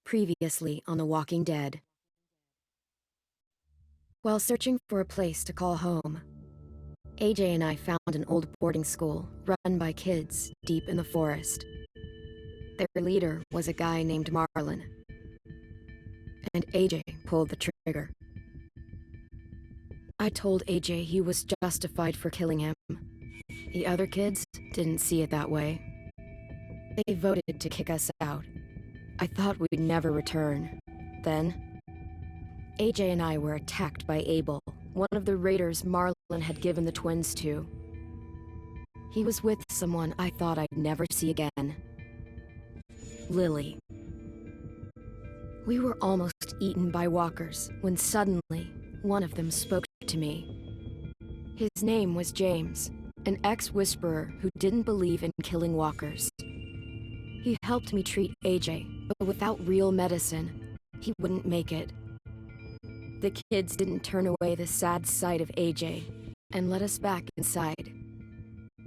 Previously on The Walking Dead. While searching for a place to call home, AJ and I found an old boarding school run by kids deep in the forest. Their leader was a guy named Marlin, and AJ pulled the trigger. I told AJ he was justified for killing him. The other kids didn't see it that way. They voted to kick us out. I thought we'd never return. Then, AJ and I were attacked by Abel, one of the raiders Marlin had given the twins to. He was with someone I thought I'd never see again. Lily. We were almost eaten by walkers when suddenly one of them spoke to me. His name was James, an ex-whisperer who didn't believe in killing walkers. He helped me treat AJ, but without real medicine, he wouldn't make it. The kids didn't turn away the sad sight of AJ and let us back inside.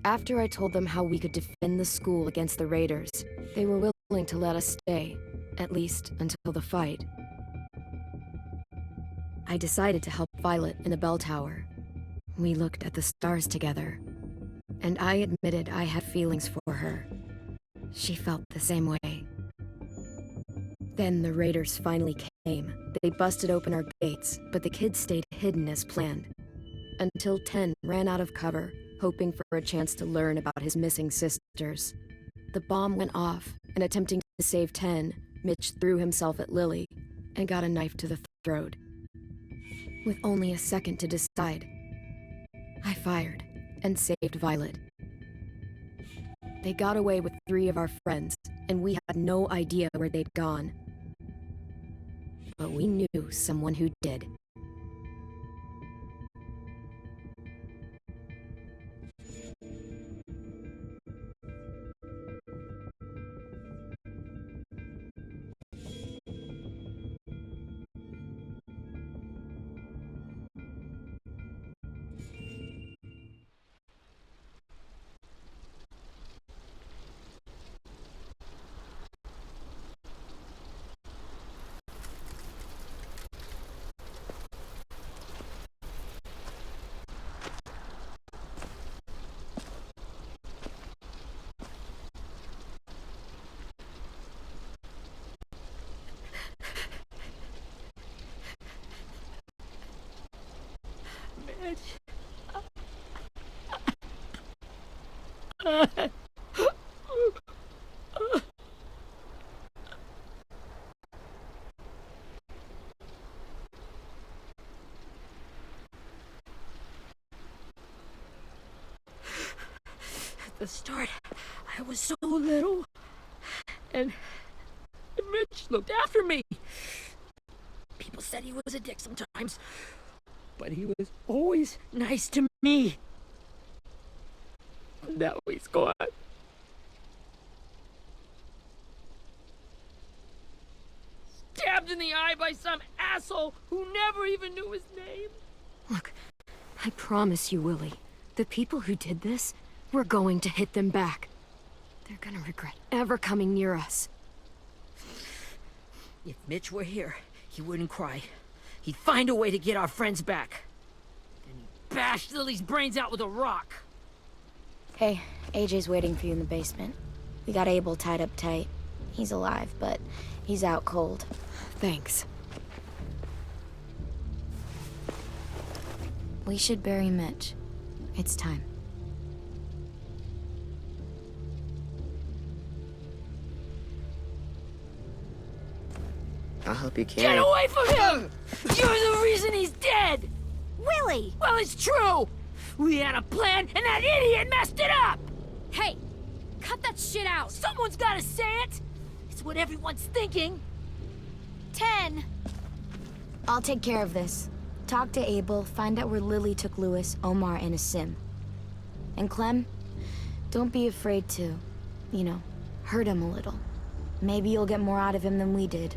After I told them how we could defend the school against the raiders, they were willing to let us stay, at least until the fight. I decided to help Violet in the bell tower. We looked at the stars together, and I admitted I had feelings for her. She felt the same way. Then the raiders finally came. They busted open our gates, but the kids stayed hidden as planned. Until 10 ran out of cover, hoping for a chance to learn about his missing sisters. The bomb went off, and attempting to save 10, Mitch threw himself at Lily and got a knife to the throat. With only a second to decide, I fired and saved Violet. They got away with 3 of our friends, and we had no idea where they'd gone. But we knew someone who did. At the start, I was so little, and Mitch looked after me. People said he was a dick sometimes, but he was always nice to me. Now he's gone. Stabbed in the eye by some asshole who never even knew his name. Look, I promise you, Willie, the people who did this, we're going to hit them back. They're gonna regret ever coming near us. If Mitch were here, he wouldn't cry. He'd find a way to get our friends back. Then he'd bash Lily's brains out with a rock. Hey, AJ's waiting for you in the basement. We got Abel tied up tight. He's alive, but he's out cold. Thanks. We should bury Mitch. It's time. I'll help you carry. Get away from him! You're the reason he's dead! Willie! Well, it's true! We had a plan, and that idiot messed it up! Hey! Cut that shit out! Someone's gotta say it! It's what everyone's thinking! 10! I'll take care of this. Talk to Abel, find out where Lily took Lewis, Omar, and Asim. And Clem, don't be afraid to, hurt him a little. Maybe you'll get more out of him than we did.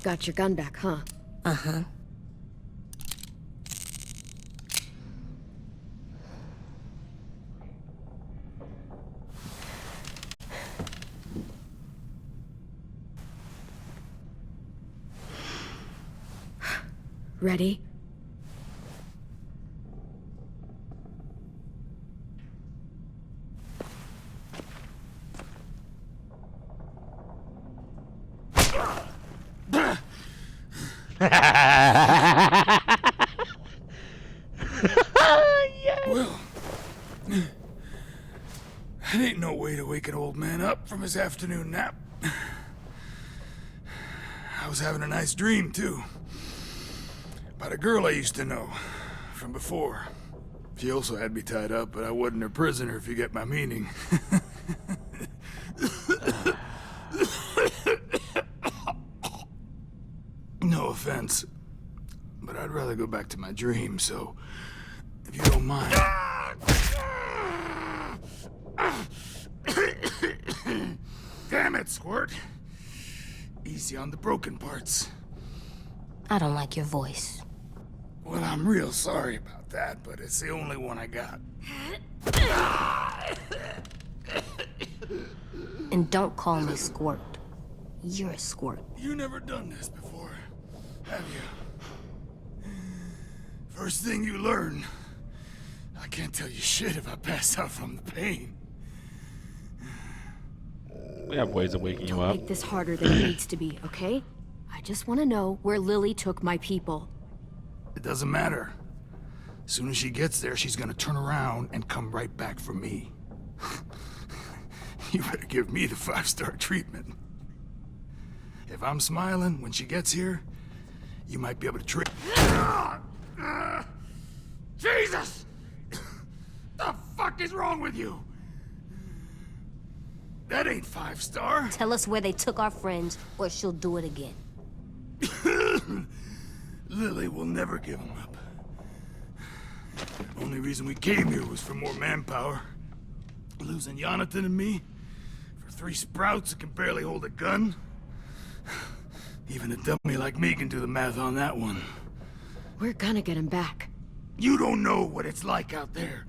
Got your gun back, huh? Uh-huh. Ready? Well, that ain't no way to wake an old man up from his afternoon nap. I was having a nice dream, too. About a girl I used to know from before. She also had me tied up, but I wasn't her prisoner, if you get my meaning. No offense, but I'd rather go back to my dream, so if you don't mind. Damn it, Squirt. Easy on the broken parts. I don't like your voice. Well, I'm real sorry about that, but it's the only one I got. And don't call me Squirt. You're a squirt. You never done this before, have you? First thing you learn, I can't tell you shit if I pass out from the pain. We have ways of waking you Don't up. make this harder than it needs to be, okay? I just want to know where Lily took my people. It doesn't matter. As soon as she gets there, she's gonna turn around and come right back for me. You better give me the 5-star treatment. If I'm smiling when she gets here, you might be able to trick. Jesus! The fuck is wrong with you? That ain't 5-star. Tell us where they took our friends, or she'll do it again. Lily will never give him up. Only reason we came here was for more manpower. Losing Jonathan and me for 3 sprouts that can barely hold a gun. Even a dummy like me can do the math on that one. We're gonna get him back. You don't know what it's like out there.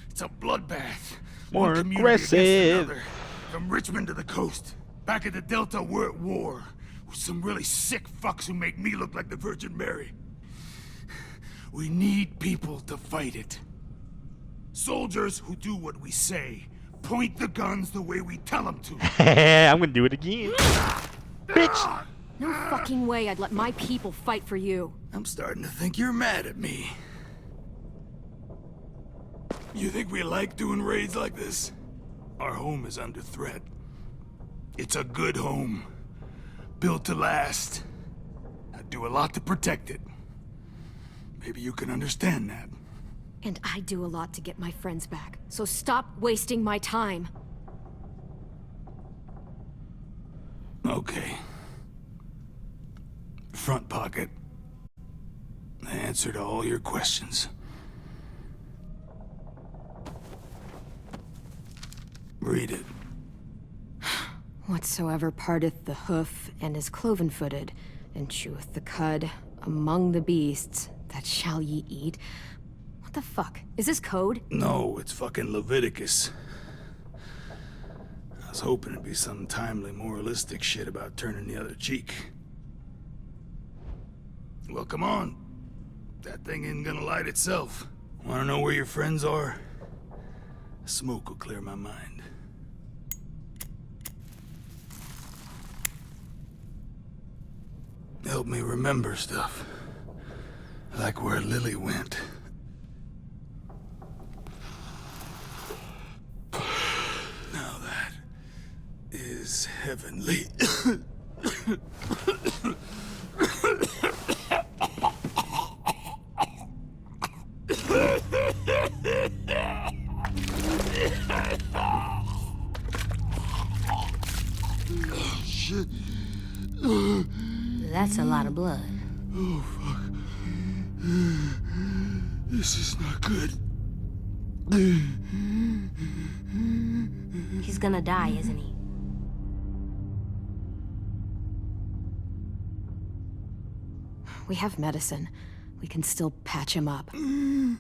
It's a bloodbath. More One community against aggressive. another. From Richmond to the coast. Back at the Delta, we're at war. With some really sick fucks who make me look like the Virgin Mary. We need people to fight it. Soldiers who do what we say. Point the guns the way we tell them to. I'm gonna do it again. Bitch! No fucking way I'd let my people fight for you. I'm starting to think you're mad at me. You think we like doing raids like this? Our home is under threat. It's a good home. Built to last. I'd do a lot to protect it. Maybe you can understand that. And I do a lot to get my friends back. So stop wasting my time. Okay. Front pocket. The answer to all your questions. Read it. Whatsoever parteth the hoof and is cloven-footed, and cheweth the cud among the beasts, that shall ye eat. What the fuck? Is this code? No, it's fucking Leviticus. I was hoping it'd be some timely moralistic shit about turning the other cheek. Well, come on. That thing ain't gonna light itself. Wanna know where your friends are? Smoke will clear my mind. Help me remember stuff. Like where Lily went. Now that is heavenly. Shit. That's a lot of blood. Oh, fuck. This is not good. He's gonna die, isn't he? We have medicine. We can still patch him up. I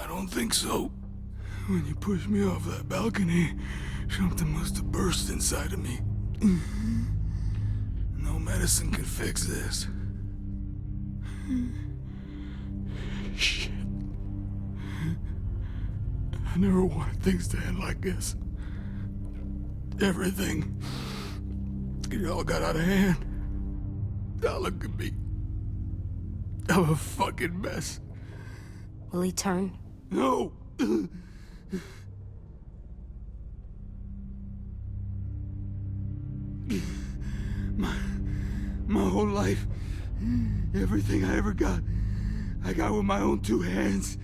don't think so. When you pushed me off that balcony, something must have burst inside of me. No medicine could fix this. Shit. I never wanted things to end like this. Everything. It all got out of hand. Now look at me. I'm a fucking mess. Will he turn? No! My whole life, everything I ever got, I got with my own two hands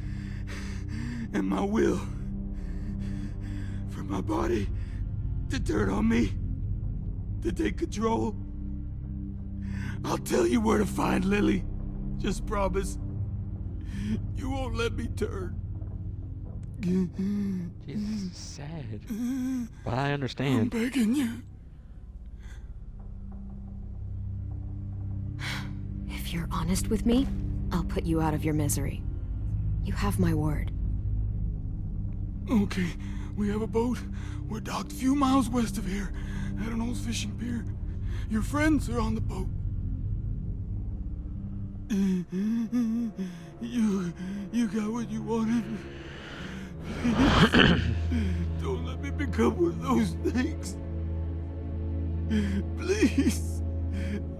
and my will. For my body to turn on me, to take control. I'll tell you where to find Lily. Just promise. You won't let me turn. Jesus, it's sad. But I I'm understand. begging you. If you're honest with me, I'll put you out of your misery. You have my word. Okay, we have a boat. We're docked a few miles west of here, at an old fishing pier. Your friends are on the boat. You got what you wanted. Please, don't let me become one of those things. Please,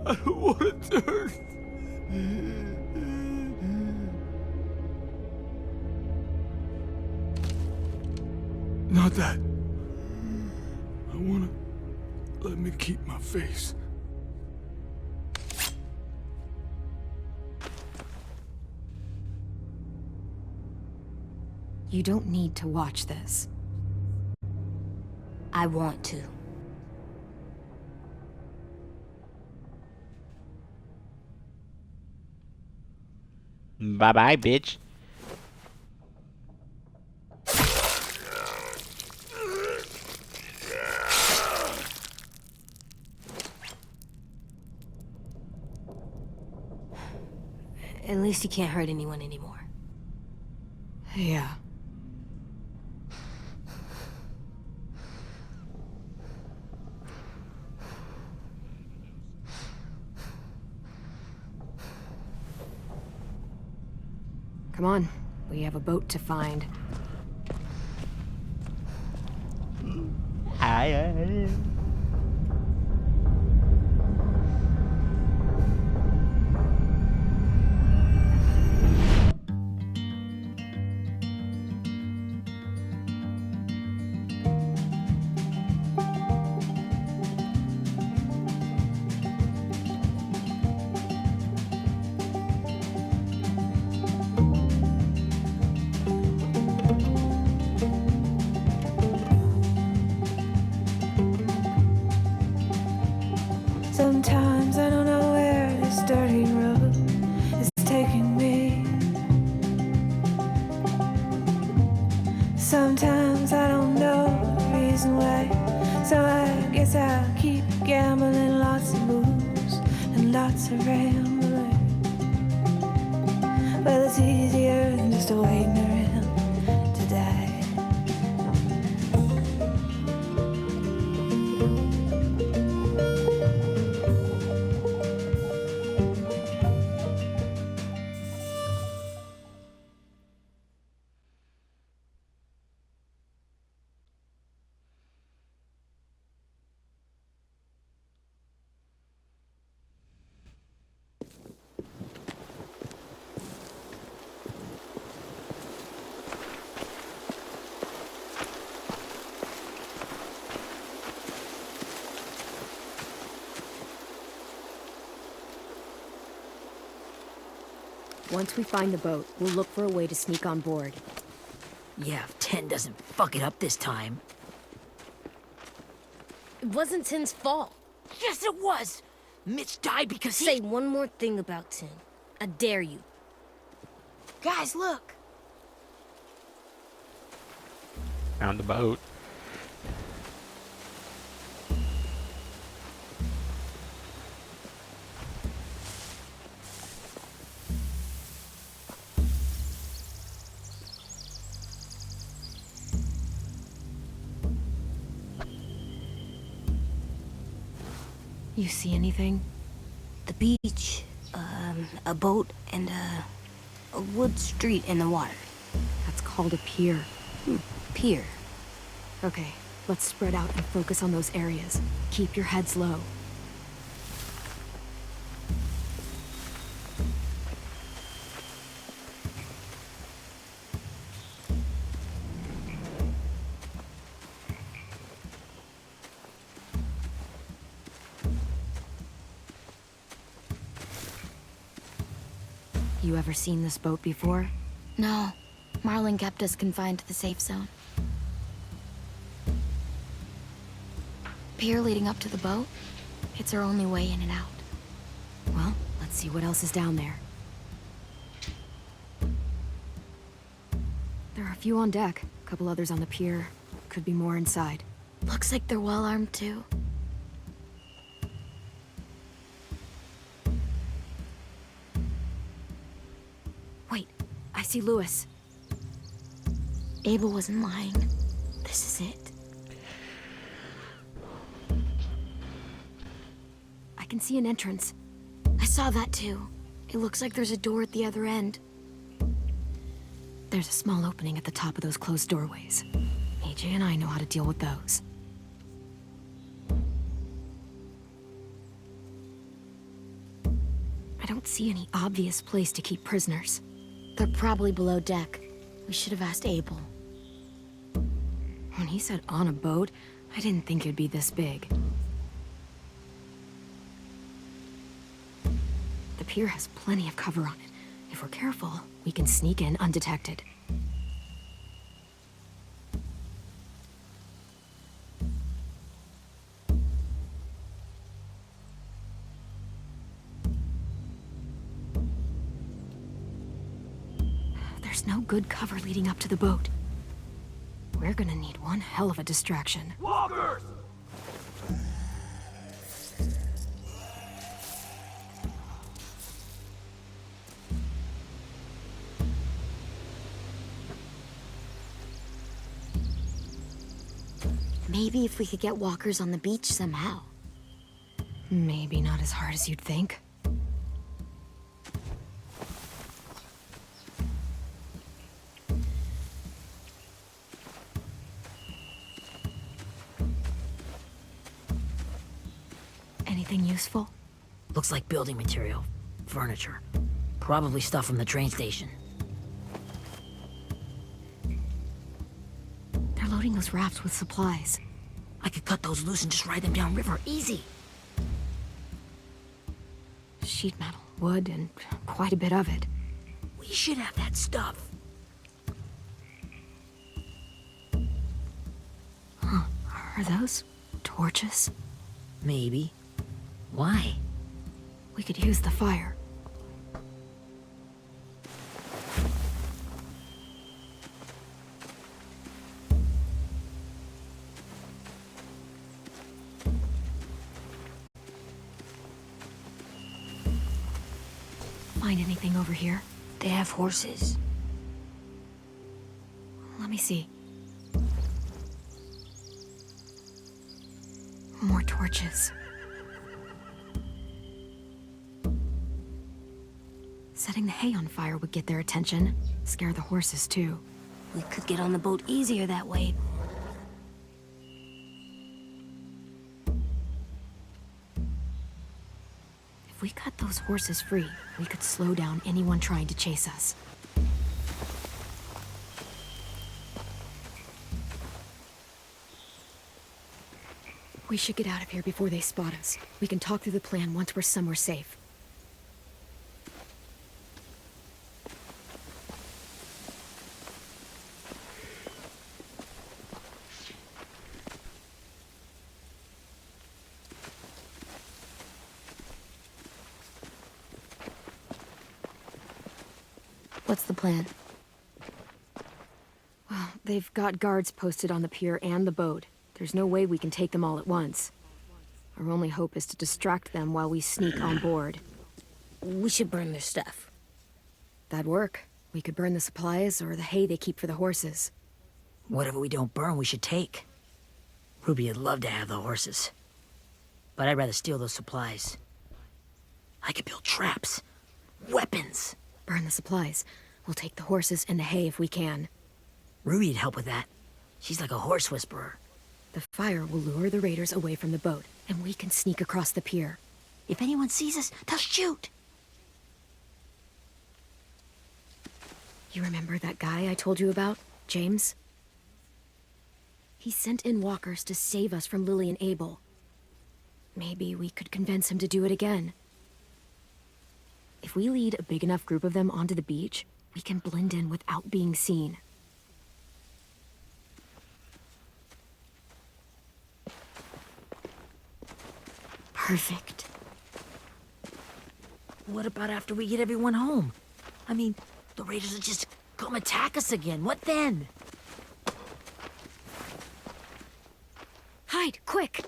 I don't want to turn. Not that. I wanna let me keep my face. You don't need to watch this. I want to. Bye-bye, bitch. At least he can't hurt anyone anymore. Yeah. Come on, we have a boat to find. Hi. Sometimes I don't know where this dirty road is taking me. Sometimes I don't know the reason why. So I guess I'll keep gambling, lots of moves and lots of rambling. Well, it's easier than just waiting around to die. Once we find the boat, we'll look for a way to sneak on board. Yeah, if 10 doesn't fuck it up this time. It wasn't Tin's fault. Yes, it was! Mitch died because Say one more thing about Tin. I dare you. Guys, look! Found the boat. You see anything? The beach, a boat, and a wood street in the water. That's called a pier. Pier. Okay, let's spread out and focus on those areas. Keep your heads low. You ever seen this boat before? No. Marlin kept us confined to the safe zone. Pier leading up to the boat? It's our only way in and out. Well, let's see what else is down there. There are a few on deck, a couple others on the pier. Could be more inside. Looks like they're well armed too. Wait, I see Lewis. Abel wasn't lying. This is it. I can see an entrance. I saw that too. It looks like there's a door at the other end. There's a small opening at the top of those closed doorways. AJ and I know how to deal with those. I don't see any obvious place to keep prisoners. They're probably below deck. We should have asked Abel. When he said on a boat, I didn't think it'd be this big. The pier has plenty of cover on it. If we're careful, we can sneak in undetected. There's no good cover leading up to the boat. We're gonna need one hell of a distraction. Walkers! Maybe if we could get walkers on the beach somehow. Maybe not as hard as you'd think. Anything useful? Looks like building material. Furniture. Probably stuff from the train station. They're loading those rafts with supplies. I could cut those loose and just ride them downriver. Easy. Sheet metal, wood, and quite a bit of it. We should have that stuff. Are those torches? Maybe. Why? We could use the fire. Find anything over here? They have horses. Let me see. More torches. Setting the hay on fire would get their attention. Scare the horses, too. We could get on the boat easier that way. If we cut those horses free, we could slow down anyone trying to chase us. We should get out of here before they spot us. We can talk through the plan once we're somewhere safe. What's the plan? Well, they've got guards posted on the pier and the boat. There's no way we can take them all at once. Our only hope is to distract them while we sneak on board. We should burn their stuff. That'd work. We could burn the supplies or the hay they keep for the horses. Whatever we don't burn, we should take. Ruby would love to have the horses. but I'd rather steal those supplies. I could build traps, weapons. Burn the supplies. We'll take the horses and the hay if we can. Ruby'd help with that. She's like a horse whisperer. The fire will lure the raiders away from the boat, and we can sneak across the pier. If anyone sees us, they'll shoot. You remember that guy I told you about, James? He sent in walkers to save us from Lily and Abel. Maybe we could convince him to do it again. If we lead a big enough group of them onto the beach, we can blend in without being seen. Perfect. What about after we get everyone home? I mean, the raiders will just come attack us again. What then? Hide, quick!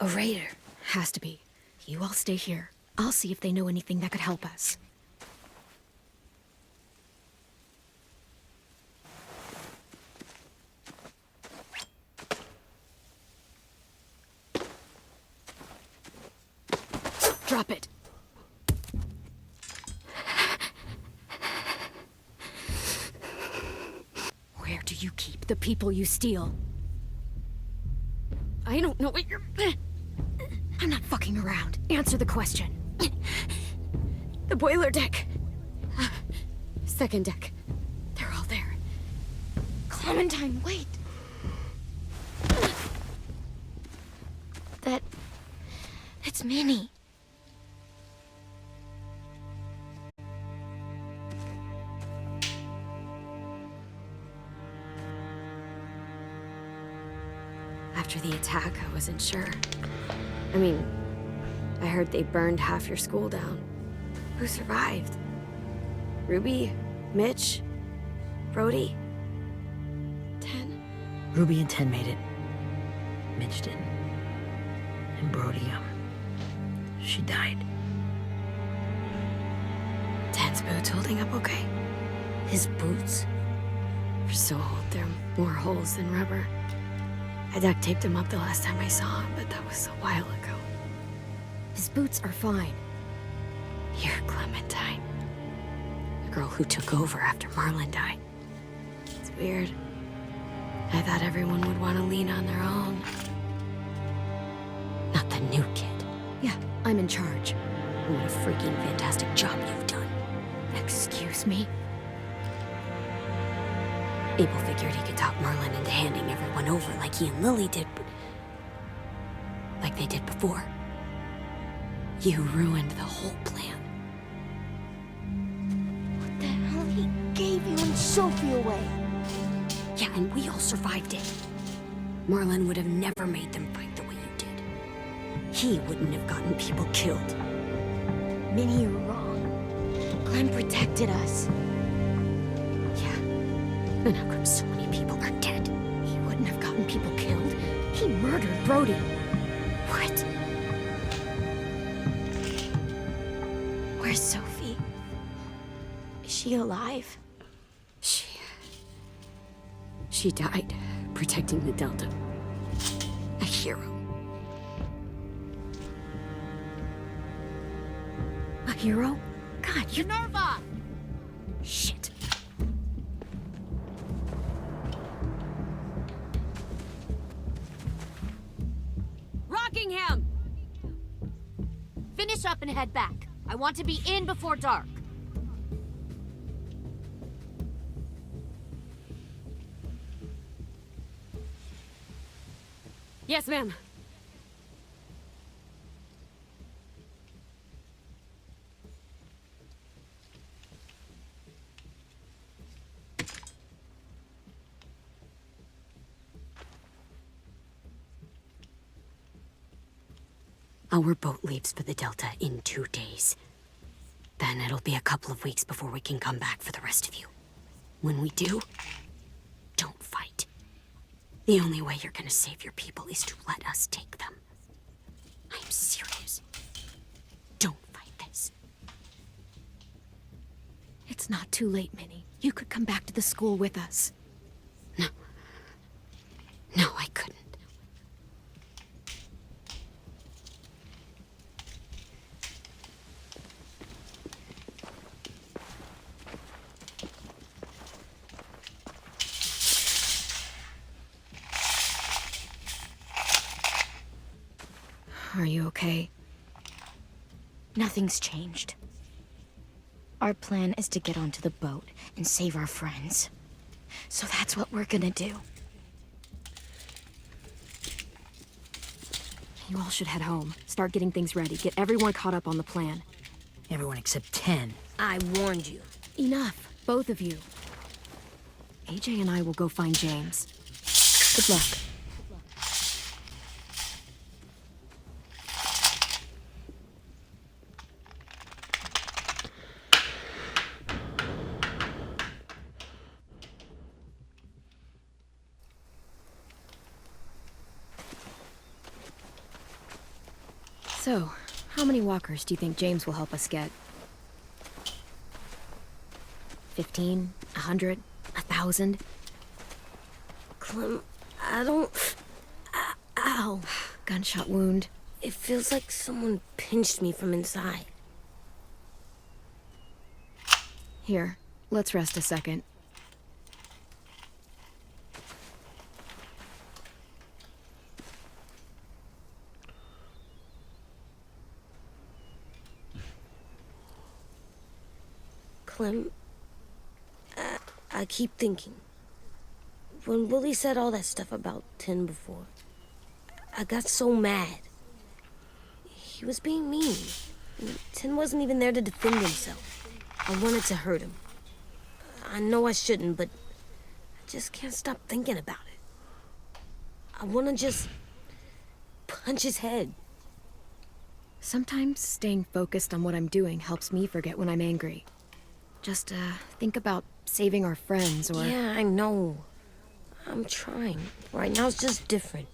A raider. Has to be. You all stay here. I'll see if they know anything that could help us. Drop it. Where do you keep the people you steal? I don't know what you're... I'm not fucking around. Answer the question. The boiler deck. Second deck. They're all there. Clementine, wait. That's Minnie. After the attack, I wasn't sure. I mean, I heard they burned half your school down. Who survived? Ruby? Mitch? Brody? 10? Ruby and 10 made it. Mitch didn't. And Brody, she died. 10's boots holding up okay? His boots? They're so old, there are more holes than rubber. I duct taped him up the last time I saw him, but that was a while ago. His boots are fine. You're Clementine. The girl who took over after Marlon died. It's weird. I thought everyone would want to lean on their own. Not the new kid. Yeah, I'm in charge. What a freaking fantastic job you've done. Excuse me? Abel figured he could talk Marlon into handing everyone over like he and Lily did, but... like they did before. You ruined the whole plan. What the hell? He gave you and Sophie away. Yeah, and we all survived it. Marlon would have never made them fight the way you did. He wouldn't have gotten people killed. Minnie, you're wrong. Clem protected us. Yeah. And how come so many people are dead? He wouldn't have gotten people killed. He murdered Brody. What? Where's Sophie? Is she alive? She died protecting the Delta. A hero. A hero? God, you... Minerva! Shit. Rockingham! Finish up and head back. I want to be in before dark. Yes, ma'am. Our boat leaves for the Delta in 2 days. Then it'll be a couple of weeks before we can come back for the rest of you. When we do, don't fight. The only way you're gonna save your people is to let us take them. I'm serious. Don't fight this. It's not too late, Minnie. You could come back to the school with us. No. No, I couldn't. Are you okay? Nothing's changed. Our plan is to get onto the boat and save our friends. So that's what we're gonna do. You all should head home. Start getting things ready. Get everyone caught up on the plan. Everyone except 10. I warned you. Enough, both of you. AJ and I will go find James. Good luck. So, how many walkers do you think James will help us get? 15? 100? 1,000? Clem, I don't... Ow. Gunshot wound. It feels like someone pinched me from inside. Here, let's rest a second. Clem, I keep thinking. When Willie said all that stuff about 10 before, I got so mad. He was being mean. 10 wasn't even there to defend himself. I wanted to hurt him. I know I shouldn't, but I just can't stop thinking about it. I want to just punch his head. Sometimes staying focused on what I'm doing helps me forget when I'm angry. Just, think about saving our friends or... Yeah, I know. I'm trying. Right now it's just different.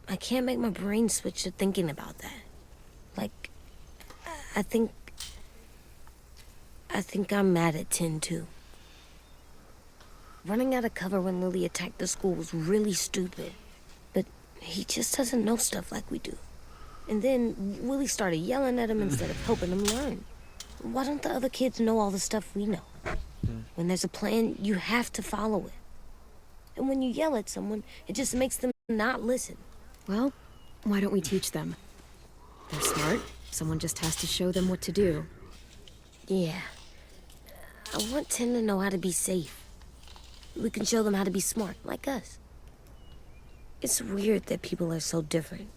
I can't make my brain switch to thinking about that. Like, I think I'm mad at 10 too. Running out of cover when Lily attacked the school was really stupid. But he just doesn't know stuff like we do. And then Willie started yelling at him instead of helping him learn. Why don't the other kids know all the stuff we know? When there's a plan, you have to follow it. And when you yell at someone, it just makes them not listen. Well, why don't we teach them? They're smart. Someone just has to show them what to do. Yeah. I want 10 to know how to be safe. We can show them how to be smart, like us. It's weird that people are so different.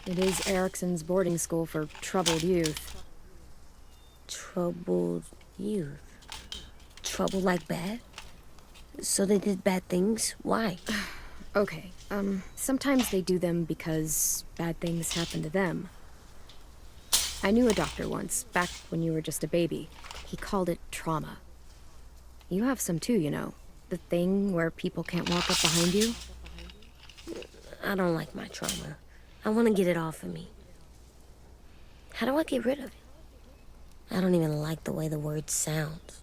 It is Erickson's boarding school for troubled youth. Troubled youth. Trouble like bad? So they did bad things? Why? Okay, sometimes they do them because bad things happen to them. I knew a doctor once, back when you were just a baby. He called it trauma. You have some too, you know. The thing where people can't walk up behind you. I don't like my trauma. I want to get it off of me. How do I get rid of it? I don't even like the way the word sounds.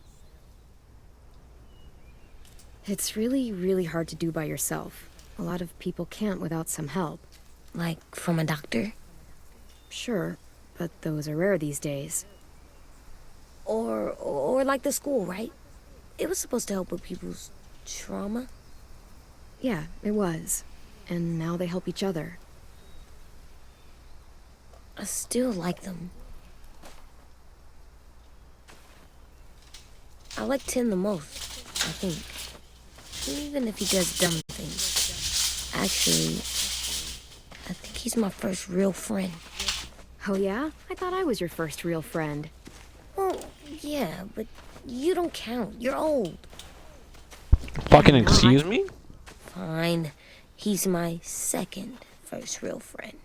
It's really, really hard to do by yourself. A lot of people can't without some help. Like, from a doctor? Sure, but those are rare these days. Or like the school, right? It was supposed to help with people's trauma. Yeah, it was. And now they help each other. I still like them. I like 10 the most, I think. Even if he does dumb things. Actually, I think he's my first real friend. Oh yeah? I thought I was your first real friend. Well, yeah, but you don't count. You're old. Fucking excuse me? Fine. He's my second first real friend.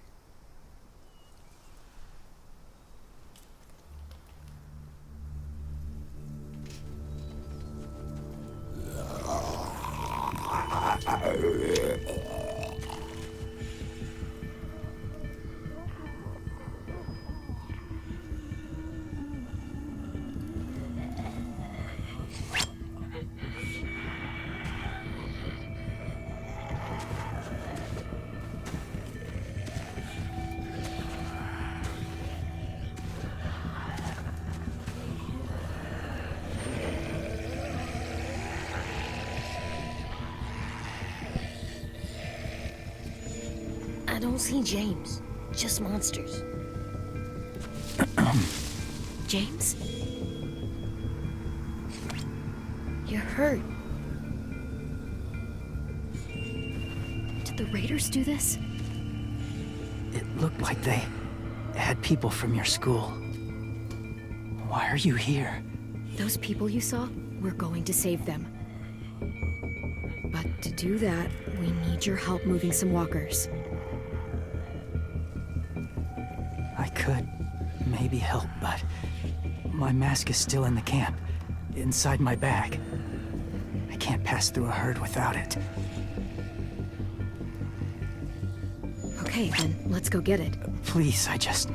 I don't see James, just monsters. James? You're hurt. Did the raiders do this? It looked like they had people from your school. Why are you here? Those people you saw, we're going to save them. But to do that, we need your help moving some walkers. I could maybe help, but my mask is still in the camp, inside my bag. I can't pass through a herd without it. Okay, then let's go get it. Please, I just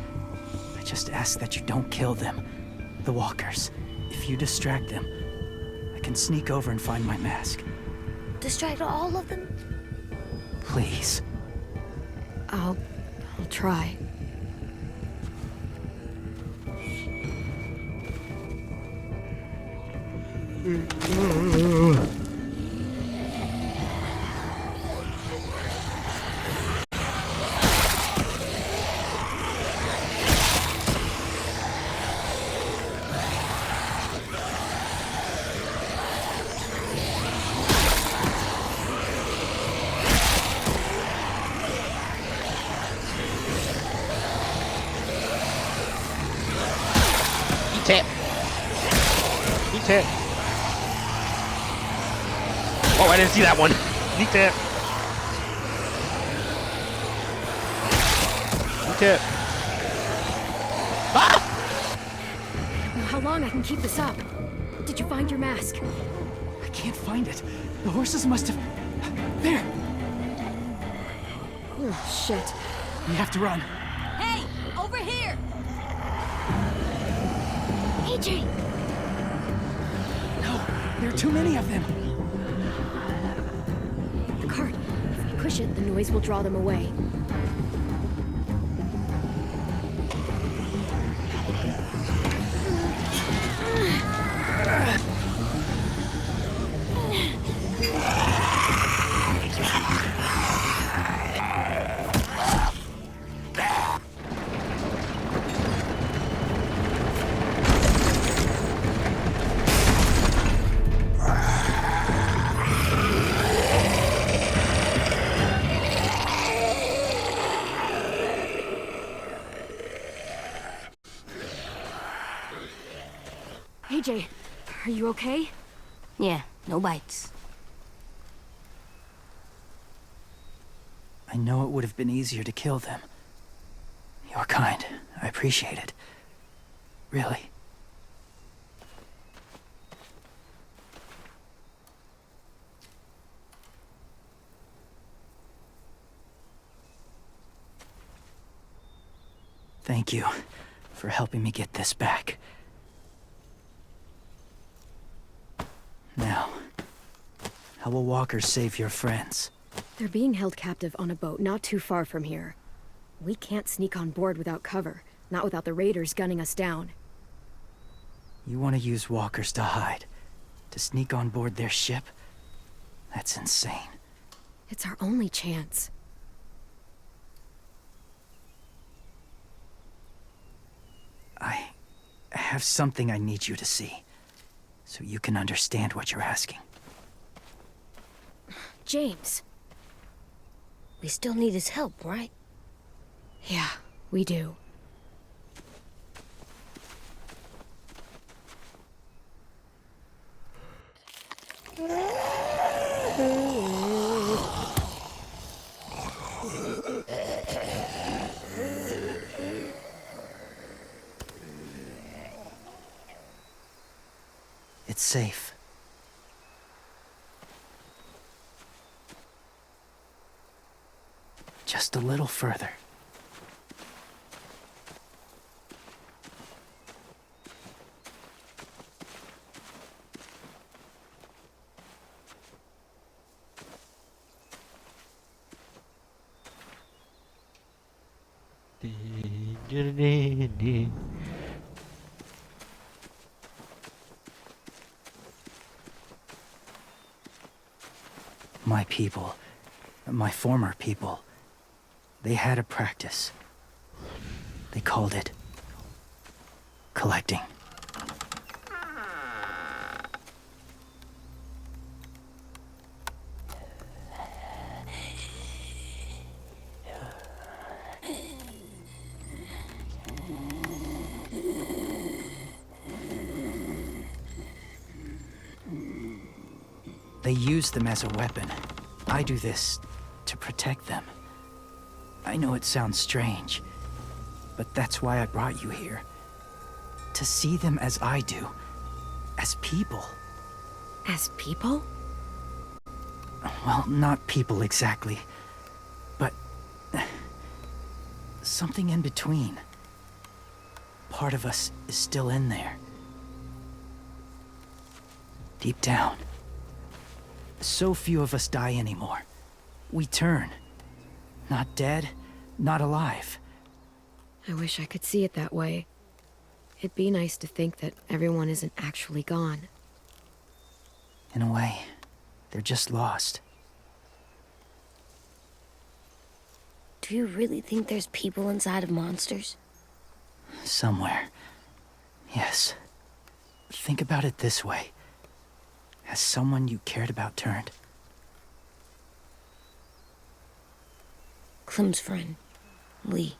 ask that you don't kill them. The walkers. If you distract them, I can sneak over and find my mask. Distract all of them? Please. I'll try. Tap. He tap. Oh, I didn't see that one. He tap. He tap. Ah! How long I can keep this up? Did you find your mask? I can't find it. The horses must have... There! Oh, shit. We have to run. Hey, over here! AJ! No, there are too many of them. The cart. If we push it, the noise will draw them away. AJ, are you okay? Yeah, no bites. I know it would have been easier to kill them. You're kind. I appreciate it. Really. Thank you for helping me get this back. Now, how will walkers save your friends? They're being held captive on a boat not too far from here. We can't sneak on board without cover, not without the raiders gunning us down. You want to use walkers to hide? To sneak on board their ship? That's insane. It's our only chance. I have something I need you to see, so you can understand what you're asking. James. We still need his help, right? Yeah, we do. It's safe. Just a little further. My people, my former people, they had a practice. They called it collecting. They use them as a weapon. I do this to protect them. I know it sounds strange, but that's why I brought you here. To see them as I do. As people. As people? Well, not people exactly, but something in between. Part of us is still in there. Deep down. So few of us die anymore. We turn. Not dead, not alive. I wish I could see it that way. It'd be nice to think that everyone isn't actually gone. In a way, they're just lost. Do you really think there's people inside of monsters? Somewhere. Yes. Think about it this way. Has someone you cared about turned? Clem's friend, Lee.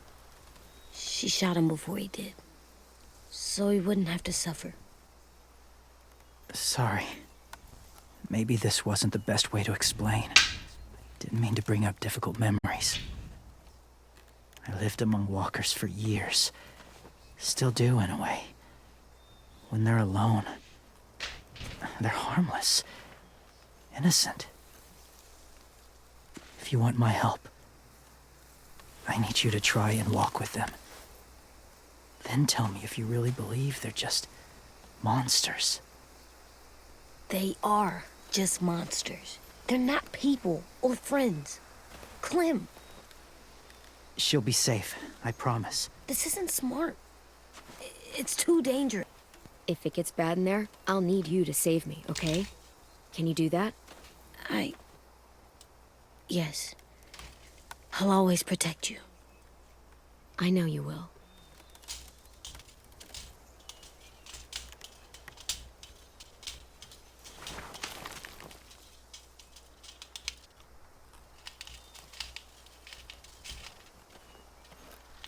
She shot him before he did. So he wouldn't have to suffer. Sorry. Maybe this wasn't the best way to explain. Didn't mean to bring up difficult memories. I lived among walkers for years. Still do, in a way. When they're alone, they're harmless. Innocent. If you want my help, I need you to try and walk with them. Then tell me if you really believe they're just monsters. They are just monsters. They're not people or friends. Clem, She'll be safe, I promise. this isn't smart. It's too dangerous. If it gets bad in there, I'll need you to save me, okay? Can you do that? Yes. I'll always protect you. I know you will.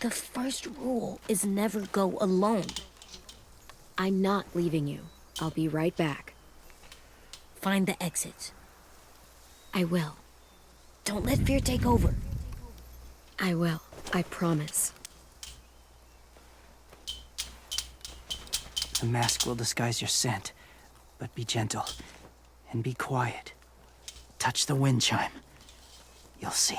The first rule is never go alone. I'm not leaving you. I'll be right back. Find the exits. I will. Don't let fear take over. I will. I promise. The mask will disguise your scent, but be gentle and be quiet. Touch the wind chime. You'll see.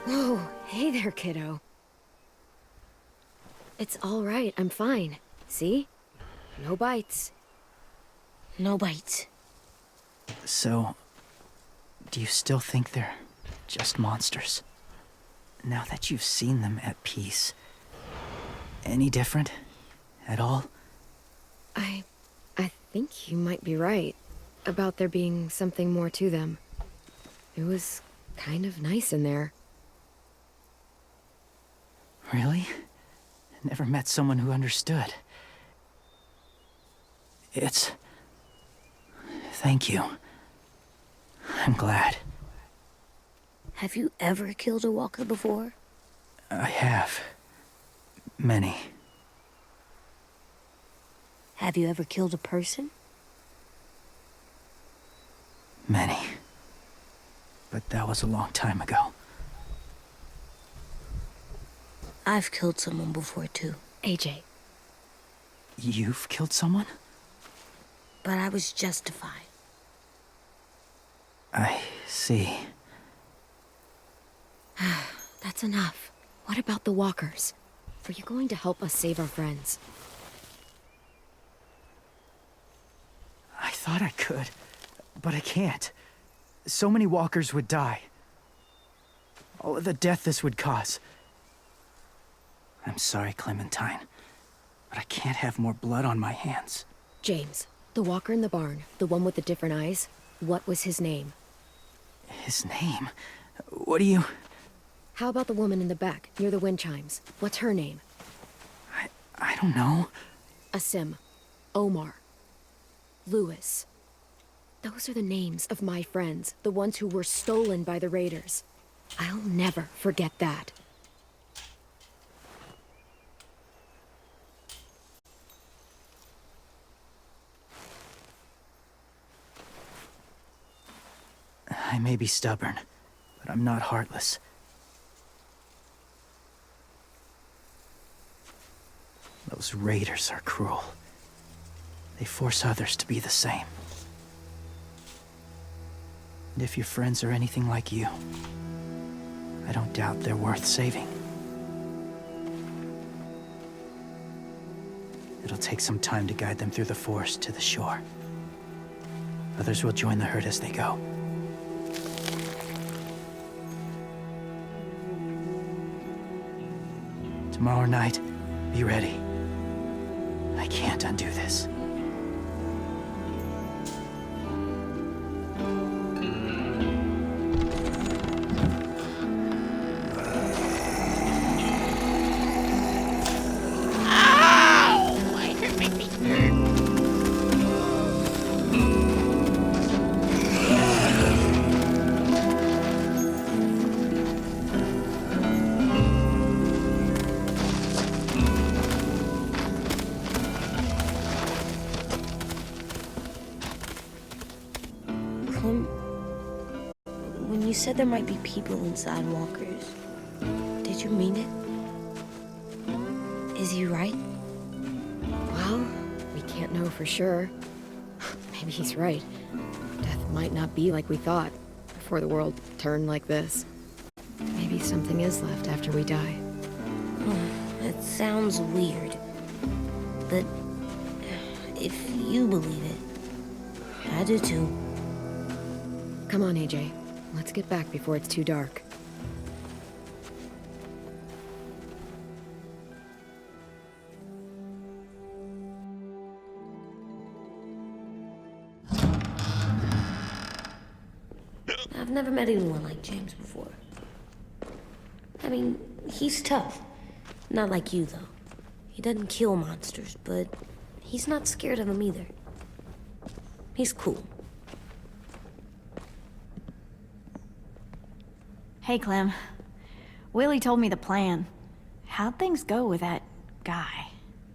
Whoa, hey there, kiddo. It's all right, I'm fine. See? No bites. No bites. So, do you still think they're just monsters? Now that you've seen them at peace, any different? At all? I think you might be right about there being something more to them. It was kind of nice in there. Really? Never met someone who understood. Thank you. I'm glad. Have you ever killed a walker before? I have. Many. Have you ever killed a person? Many. But that was a long time ago. I've killed someone before, too. AJ. You've killed someone? But I was justified. I see. That's enough. What about the walkers? Are you going to help us save our friends? I thought I could, but I can't. So many walkers would die. All of the death this would cause. I'm sorry, Clementine, but I can't have more blood on my hands. James, the walker in the barn, the one with the different eyes, what was his name? His name? What do you... How about the woman in the back, near the wind chimes? What's her name? I don't know. Asim. Omar. Lewis. Those are the names of my friends, the ones who were stolen by the raiders. I'll never forget that. I may be stubborn, but I'm not heartless. Those raiders are cruel. They force others to be the same. And if your friends are anything like you, I don't doubt they're worth saving. It'll take some time to guide them through the forest to the shore. Others will join the herd as they go. Tomorrow night, be ready. I can't undo this. When you said there might be people inside walkers, did you mean it? Is he right? Well, we can't know for sure. Maybe he's right. Death might not be like we thought before the world turned like this. Maybe something is left after we die. It sounds weird. But if you believe it, I do too. Come on, AJ. Let's get back before it's too dark. I've never met anyone like James before. I mean, he's tough. Not like you, though. He doesn't kill monsters, but he's not scared of them either. He's cool. Hey, Clem. Willie told me the plan. How'd things go with that guy?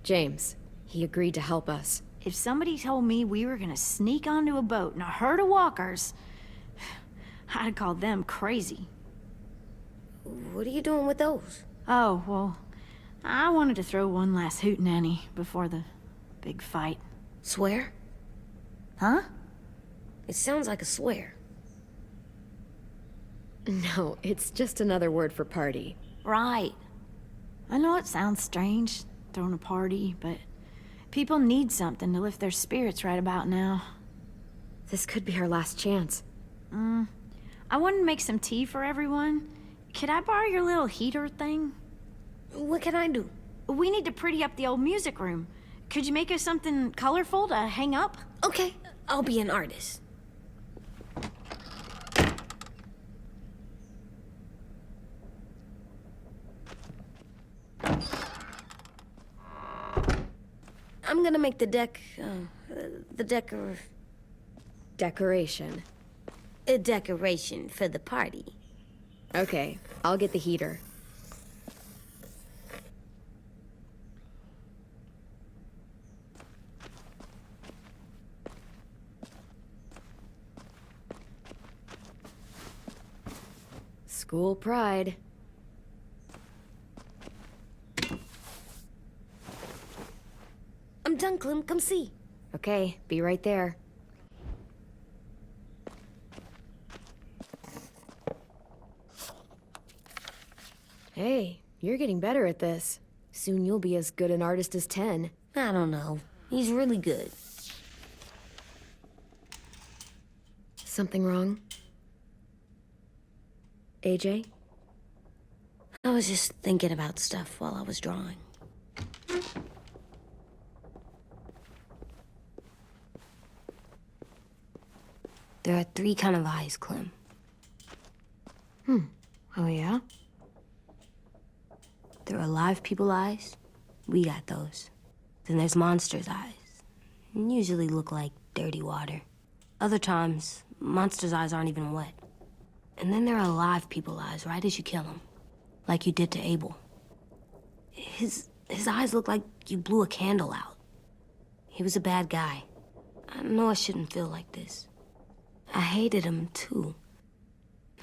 James, he agreed to help us. If somebody told me we were gonna sneak onto a boat in a herd of walkers, I'd call them crazy. What are you doing with those? Oh, well, I wanted to throw one last hootenanny before the big fight. Swear? Huh? It sounds like a swear. No, it's just another word for party. Right. I know it sounds strange, throwing a party, but people need something to lift their spirits right about now. This could be our last chance. I wanted to make some tea for everyone. Could I borrow your little heater thing? What can I do? We need to pretty up the old music room. Could you make us something colorful to hang up? Okay, I'll be an artist. I'm gonna make the Decoration. a decoration for the party. Okay, I'll get the heater. School pride. I'm done, Clem. Come see. Okay, be right there. Hey, you're getting better at this. Soon you'll be as good an artist as 10. I don't know. He's really good. Something wrong? AJ? I was just thinking about stuff while I was drawing. There are 3 kind of eyes, Clem. Oh yeah? There are live people eyes. We got those. Then there's monsters' eyes. Usually look like dirty water. Other times, monsters' eyes aren't even wet. And then there are live people eyes right as you kill them. Like you did to Abel. His eyes look like you blew a candle out. He was a bad guy. I know I shouldn't feel like this. I hated him, too.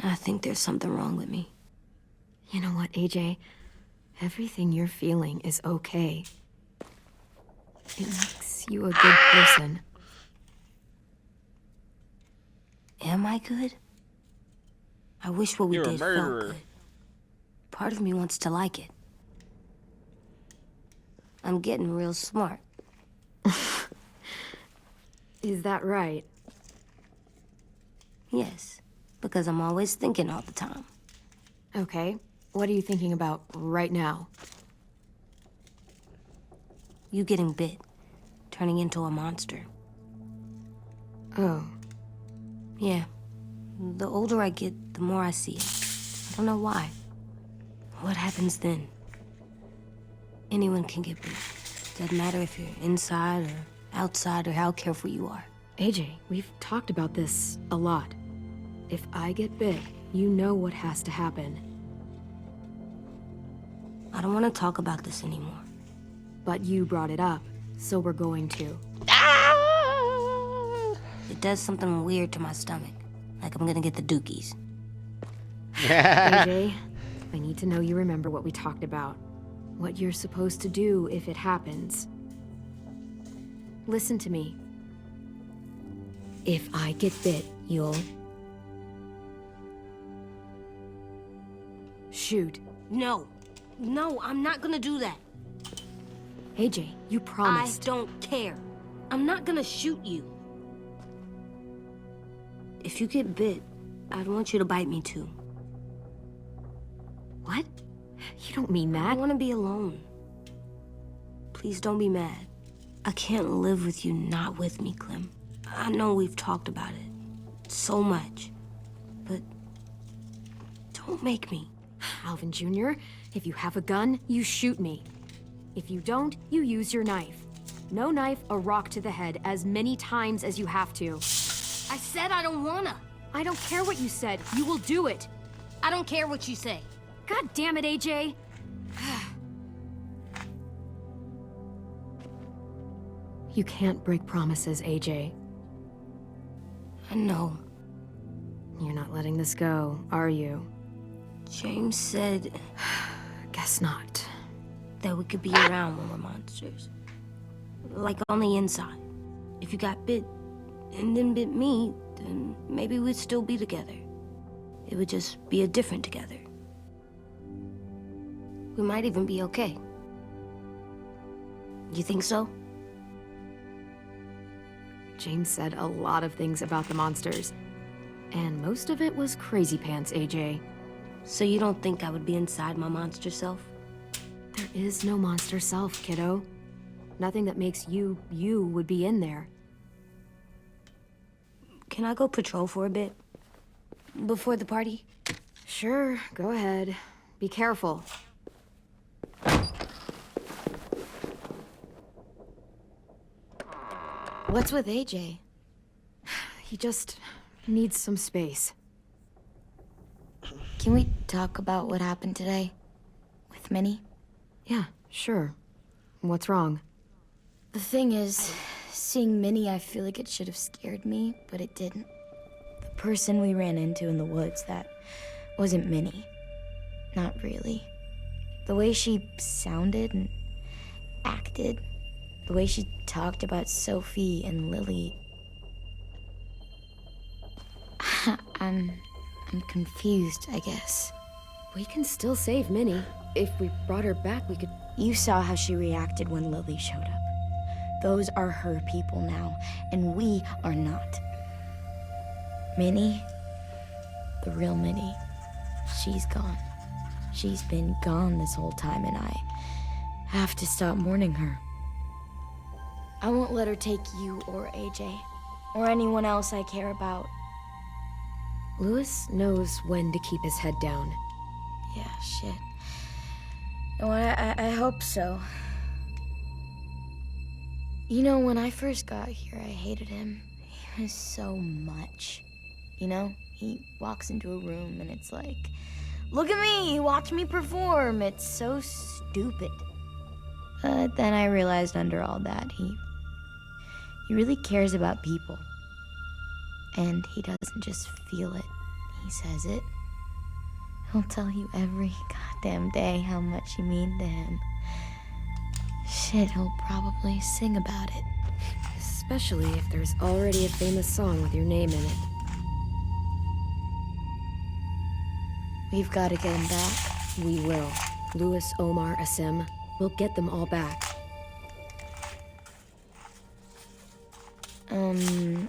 I think there's something wrong with me. You know what, AJ? Everything you're feeling is okay. It makes you a good person. Am I good? I wish what we You're a did felt murderer. good. Part of me wants to like it. I'm getting real smart. Is that right? Yes, because I'm always thinking all the time. Okay. What are you thinking about right now? You getting bit, turning into a monster. Oh. Yeah. The older I get, the more I see it. I don't know why. What happens then? Anyone can get bit. Doesn't matter if you're inside or outside or how careful you are. AJ, we've talked about this a lot. If I get bit, you know what has to happen. I don't want to talk about this anymore. But you brought it up, so we're going to. It does something weird to my stomach. Like I'm gonna get the dookies. AJ, I need to know you remember what we talked about. What you're supposed to do if it happens. Listen to me. If I get bit, you'll... shoot. No. No, I'm not gonna do that. AJ, you promised. I don't care. I'm not gonna shoot you. If you get bit, I'd want you to bite me too. What? You don't mean I that. want to be alone. Please don't be mad. I can't live with you not with me, Clem. I know we've talked about it so much, but Don't make me. Alvin Jr., if you have a gun, you shoot me. If you don't, you use your knife. No knife, a rock to the head as many times as you have to. I said I don't wanna. I don't care what you said. You will do it. I don't care what you say. God damn it, AJ. You can't break promises, AJ. I know. You're not letting this go, are you? James said Guess not. that we could be around when we're monsters. Like on the inside. If you got bit and then bit me, then maybe we'd still be together. It would just be a different together. We might even be okay. You think so? James said a lot of things about the monsters. And most of it was crazy pants, AJ. So you don't think I would be inside my monster self? There is no monster self, kiddo. Nothing that makes you, you would be in there. Can I go patrol for a bit? Before the party? Sure, go ahead. Be careful. What's with AJ? He just needs some space. Can we talk about what happened today? With Minnie? Yeah, sure. What's wrong? The thing is, seeing Minnie, I feel like it should have scared me, but it didn't. The person we ran into in the woods, that wasn't Minnie. Not really. The way she sounded and acted, the way she talked about Sophie and Lily. I'm confused, I guess. We can still save Minnie. If we brought her back, we could... You saw how she reacted when Lily showed up. Those are her people now, and we are not. Minnie, the real Minnie, she's gone. She's been gone this whole time, and I have to stop mourning her. I won't let her take you or AJ, or anyone else I care about. Louis knows when to keep his head down. Yeah, shit. Oh, I hope so. You know, when I first got here, I hated him. He was so much. You know, he walks into a room and it's like, look at me, watch me perform. It's so stupid. But then I realized under all that, he really cares about people. And he doesn't just feel it, he says it. He'll tell you every goddamn day how much you mean to him. Shit, he'll probably sing about it. Especially if there's already a famous song with your name in it. We've got to get him back. We will. Louis, Omar, Asim. We'll get them all back.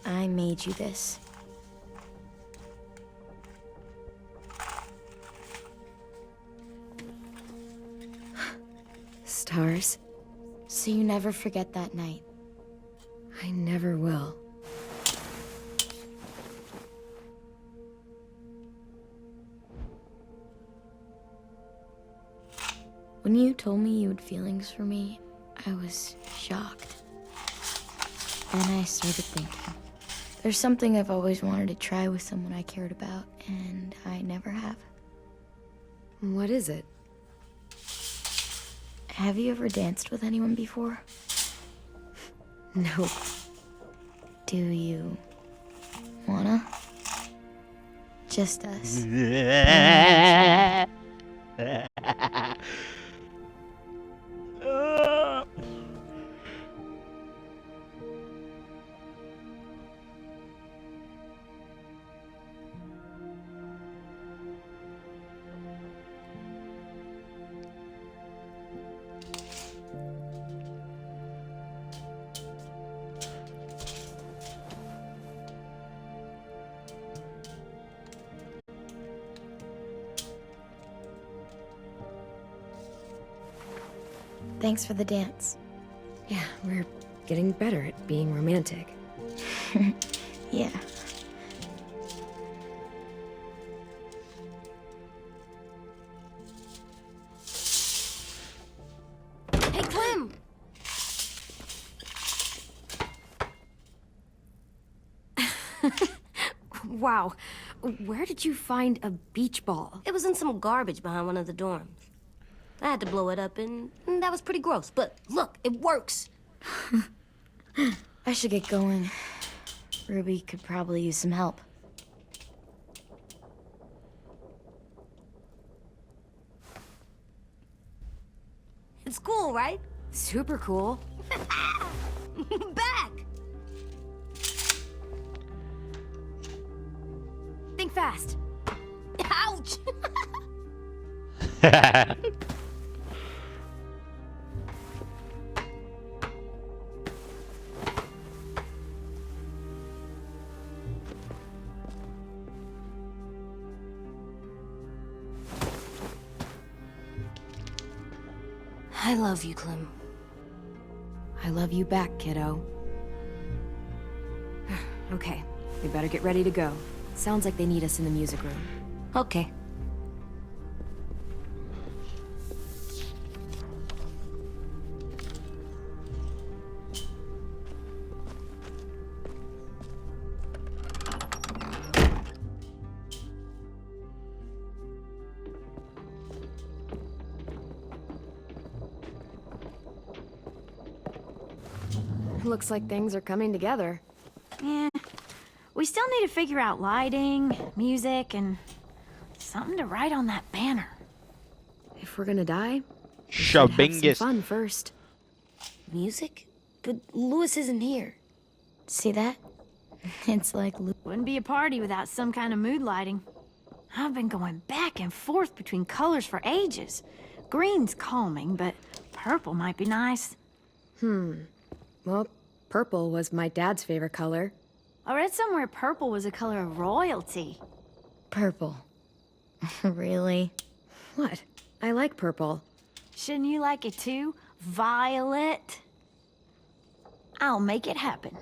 I made you this. Stars? So you never forget that night. I never will. When you told me you had feelings for me, I was shocked. And I started thinking, there's something I've always wanted to try with someone I cared about, and I never have. What is it? Have you ever danced with anyone before? No. Do you wanna? Just us. Thanks for the dance. Yeah, we're getting better at being romantic. Yeah. Wow. Where did you find a beach ball? It was in some garbage behind one of the dorms. I had to blow it up, and that was pretty gross. But look, it works. I should get going. Ruby could probably use some help. It's cool, right? Super cool. Back! Think fast. Ouch! I love you, Clem. I love you back, kiddo. Okay, we better get ready to go. Sounds like they need us in the music room. Okay. Looks like things are coming together. Yeah. We still need to figure out lighting, music, and something to write on that banner. If we're gonna die, we should have some Shabingus. fun first. Music? But Lewis isn't here. See that? It's like Wouldn't be a party without some kind of mood lighting. I've been going back and forth between colors for ages. Green's calming, but purple might be nice. Well, purple was my dad's favorite color. I read somewhere purple was a color of royalty. purple. Really? What? I like purple. Shouldn't you like it too? Violet? I'll make it happen.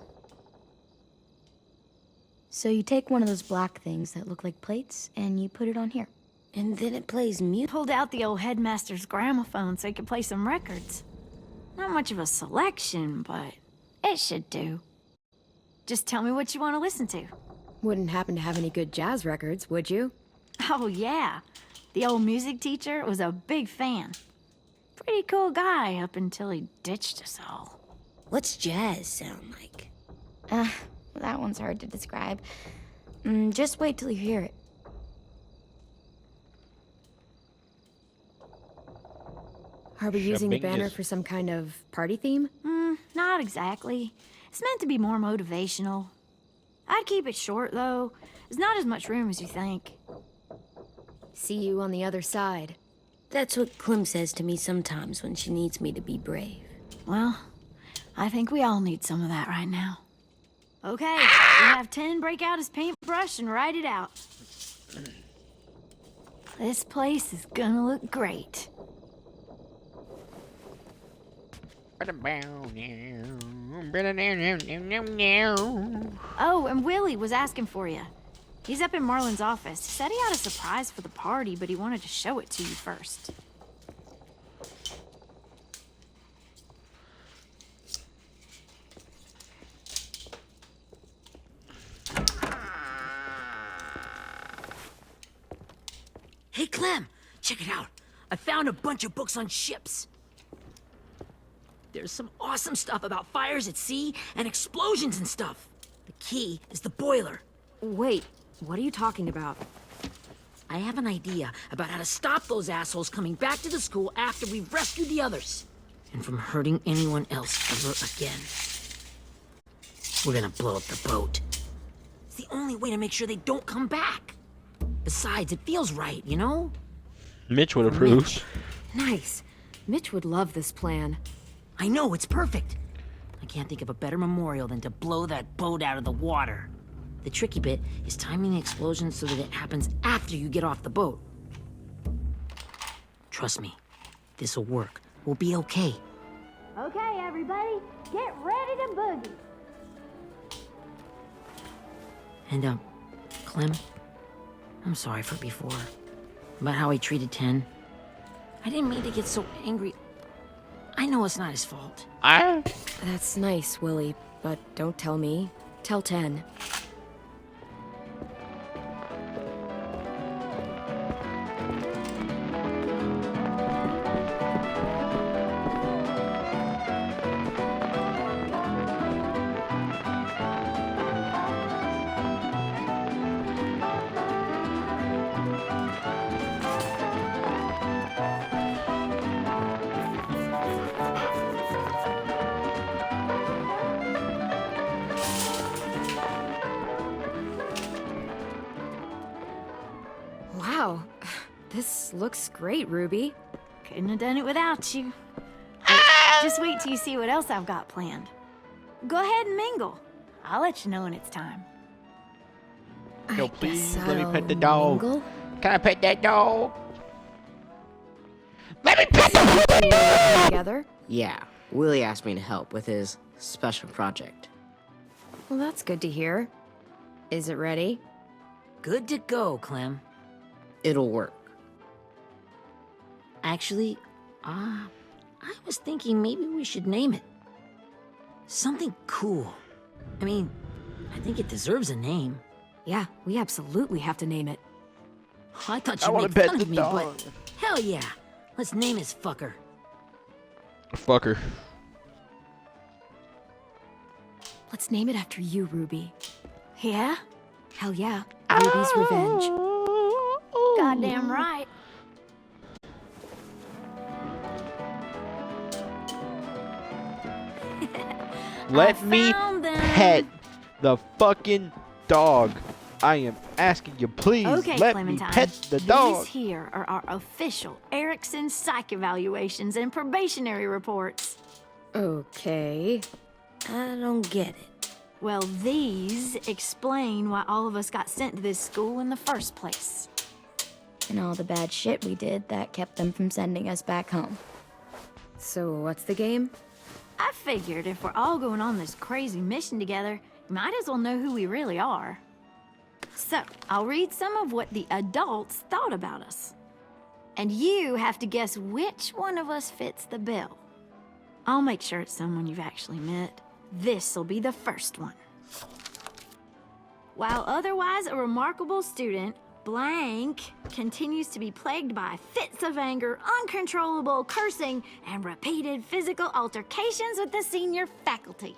So you take one of those black things that look like plates and you put it on here. And then it plays music. Pulled out the old headmaster's gramophone so he could play some records. Not much of a selection, but it should do. Just tell me what you want to listen to. Wouldn't happen to have any good jazz records, would you? Oh, yeah. The old music teacher was a big fan. Pretty cool guy up until he ditched us all. What's jazz sound like? That one's hard to describe. Just wait till you hear it. Are we using the banner Shabingus. for some kind of party theme? Not exactly. It's meant to be more motivational. I'd keep it short, though. There's not as much room as you think. See you on the other side. That's what Clem says to me sometimes when she needs me to be brave. Well, I think we all need some of that right now. Okay, we have 10 break out his paintbrush and write it out. This place is gonna look great. Oh, and Willie was asking for you. He's up in Marlin's office. He said he had a surprise for the party, but he wanted to show it to you first. Hey, Clem, check it out. I found a bunch of books on ships. There's some awesome stuff about fires at sea and explosions and stuff. The key is the boiler. Wait, what are you talking about? I have an idea about how to stop those assholes coming back to the school after we've rescued the others. And from hurting anyone else ever again. We're gonna blow up the boat. It's the only way to make sure they don't come back. Besides, it feels right, you know? Mitch would approve. Mitch. Nice. Mitch would love this plan. I know, it's perfect. I can't think of a better memorial than to blow that boat out of the water. The tricky bit is timing the explosion so that it happens after you get off the boat. Trust me, this'll work. We'll be okay. Okay, everybody, get ready to boogie. And, Clem, I'm sorry for before. About how I treated Ten. I didn't mean to get so angry. I know it's not his fault. That's nice, Willie, but don't tell me. Tell 10. This looks great, Ruby. Couldn't have done it without you. Just wait till you see what else I've got planned. Go ahead and mingle. I'll let you know when it's time. Yo, I please guess let me I'll pet the dog. mingle. Can I pet that dog? Let me pet the dog! Together? Yeah, Willie asked me to help with his special project. Well, that's good to hear. Is it ready? Good to go, Clem. It'll work. Actually, I was thinking maybe we should name it. Something cool. I mean, I think it deserves a name. Yeah, we absolutely have to name it. I thought I you'd wanna make pet fun the of me, dog. but hell yeah. Let's name his fucker. Fucker. Let's name it after you, Ruby. Yeah? Hell yeah, Ruby's Revenge. Goddamn right. Let I me found them. pet the fucking dog. I am asking you, please Okay, let Clementine. me pet the dog. These here are our official Erickson psych evaluations and probationary reports. Okay. I don't get it. Well, these explain why all of us got sent to this school in the first place. And all the bad shit we did that kept them from sending us back home. So what's the game? I figured if we're all going on this crazy mission together, you might as well know who we really are. So, I'll read some of what the adults thought about us. And you have to guess which one of us fits the bill. I'll make sure it's someone you've actually met. This'll be the first one. While otherwise a remarkable student, blank continues to be plagued by fits of anger, uncontrollable cursing, and repeated physical altercations with the senior faculty.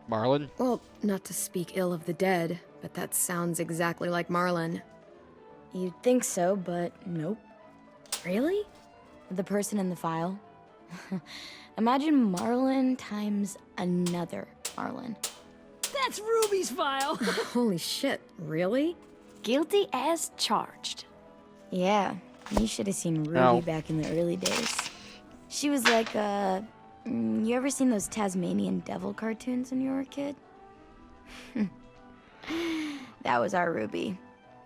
Marlon? Well, not to speak ill of the dead, but that sounds exactly like Marlon. You'd think so, but nope. Really? The person in the file. Imagine Marlon times another Marlon. That's Ruby's file. Holy shit, really? Guilty as charged. Yeah, you should have seen Ruby Ow. back in the early days. She was like, you ever seen those Tasmanian devil cartoons when you were a kid? That was our Ruby.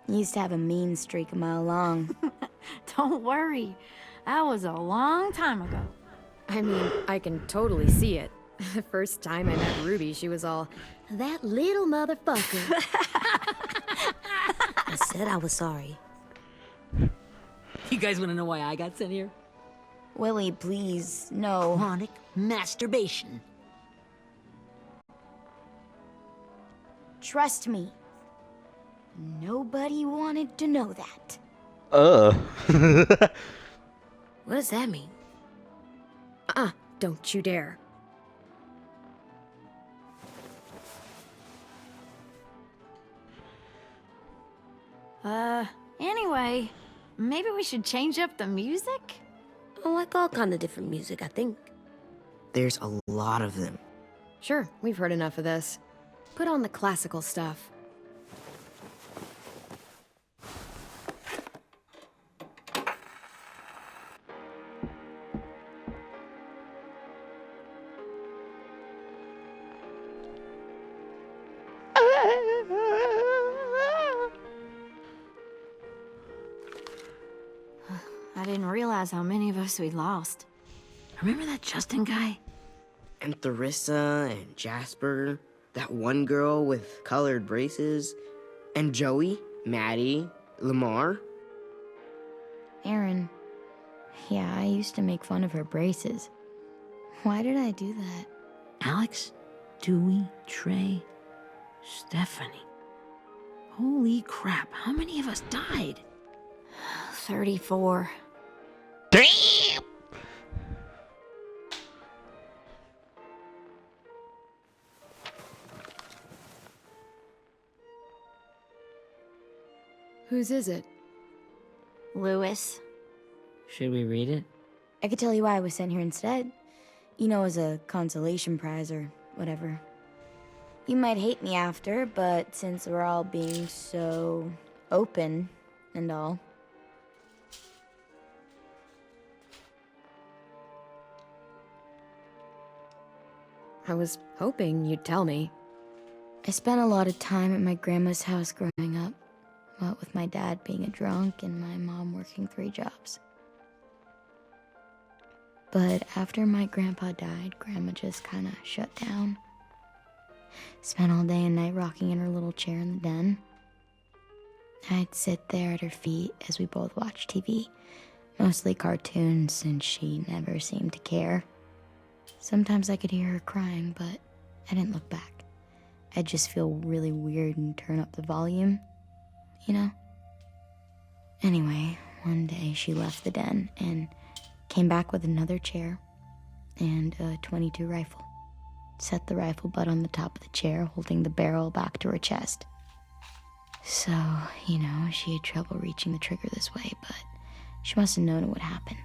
Used to have a mean streak a mile long. Don't worry. That was a long time ago. I mean, I can totally see it. The first time I met Ruby, she was all, that little motherfucker. I said I was sorry. You guys want to know why I got sent here? Willie, please, no. Chronic masturbation. Trust me. Nobody wanted to know that. What does that mean? Don't you dare. Anyway, maybe we should change up the music? I like all kind of different music, I think. There's a lot of them. Sure, we've heard enough of this. Put on the classical stuff. I didn't realize how many of us we'd lost. Remember that Justin guy? And Theresa and Jasper, that one girl with colored braces, and Joey, Maddie, Lamar. Aaron. Yeah, I used to make fun of her braces. Why did I do that? Alex, Dewey, Trey, Stephanie. Holy crap, how many of us died? 34. Damn! Whose is it? Lewis. Should we read it? I could tell you why I was sent here instead. You know, as a consolation prize or whatever. You might hate me after, but since we're all being so open and all. I was hoping you'd tell me. I spent a lot of time at my grandma's house growing up, what with my dad being a drunk and my mom working 3 jobs. But after my grandpa died, Grandma just kind of shut down. Spent all day and night rocking in her little chair in the den. I'd sit there at her feet as we both watched TV, mostly cartoons since she never seemed to care. Sometimes I could hear her crying, but I didn't look back. I'd just feel really weird and turn up the volume, you know? Anyway, one day she left the den and came back with another chair and a .22 rifle. Set the rifle butt on the top of the chair, holding the barrel back to her chest. So, you know, she had trouble reaching the trigger this way, but she must have known it would happen,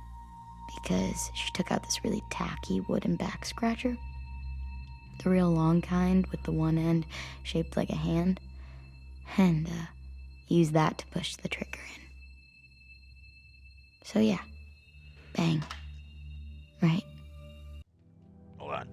because she took out this really tacky wooden back scratcher, the real long kind with the one end shaped like a hand, and used that to push the trigger in. So yeah, bang. Right. Hold on.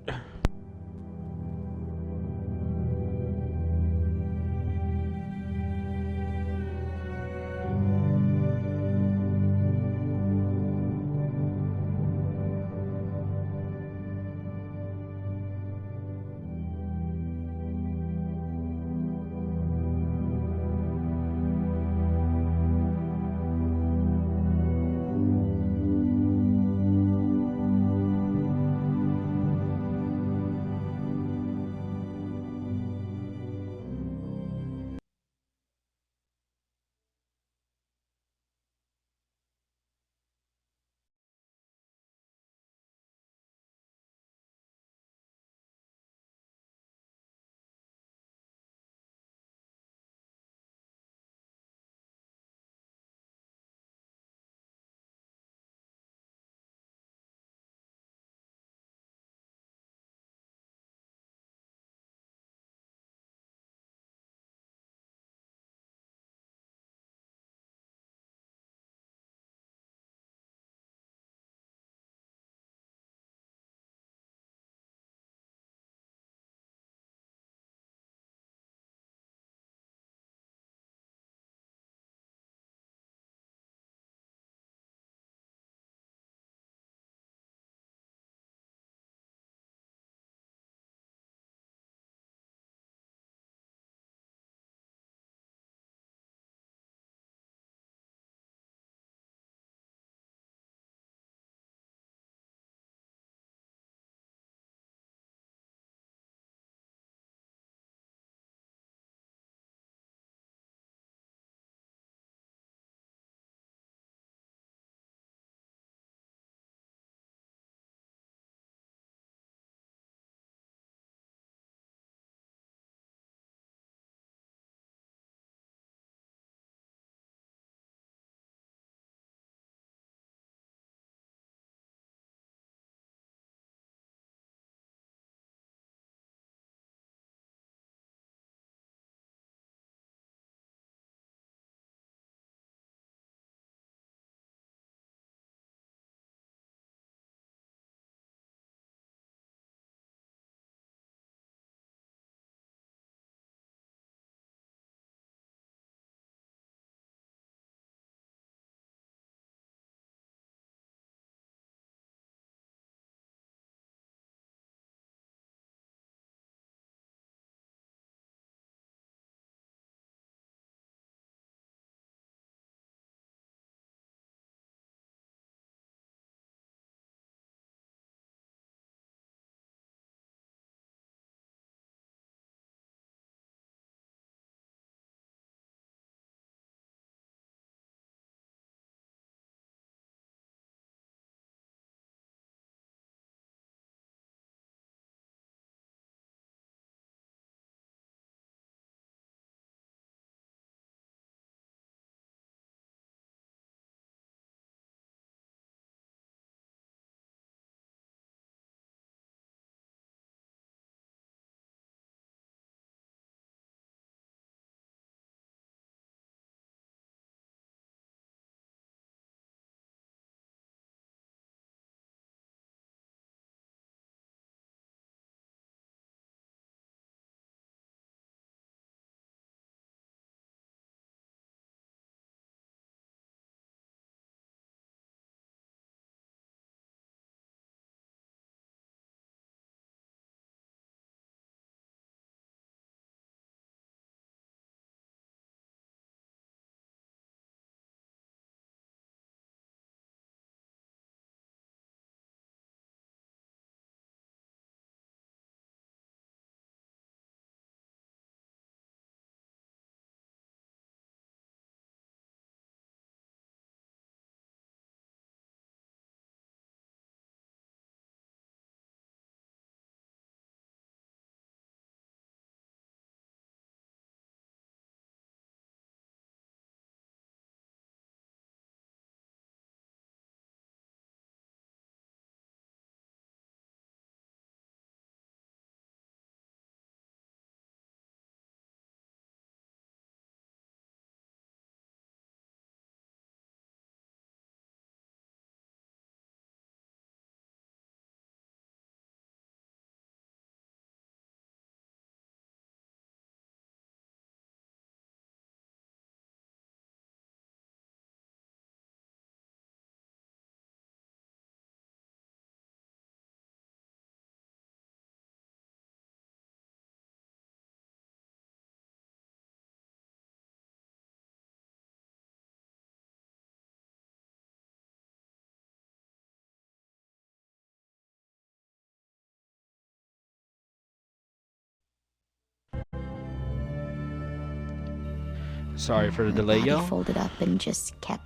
Sorry for the Her delay, body yo. folded up and just kept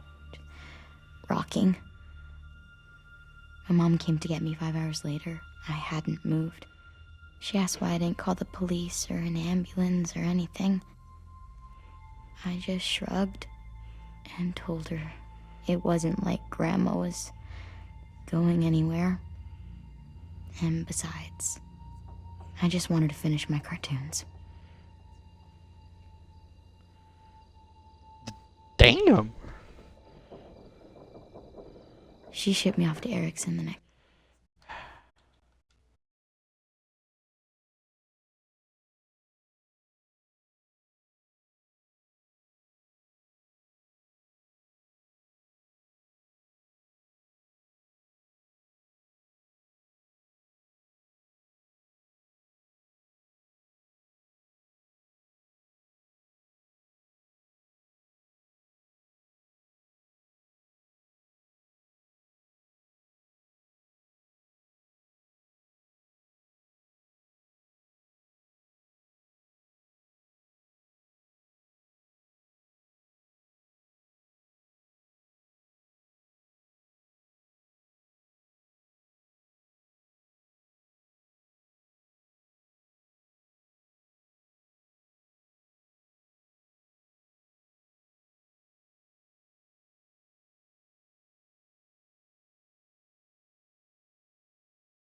rocking. My mom came to get me 5 hours later. I hadn't moved. She asked why I didn't call the police or an ambulance or anything. I just shrugged and told her it wasn't like Grandma was going anywhere. And besides, I just wanted to finish my cartoons. Damn. She shipped me off to Erickson the next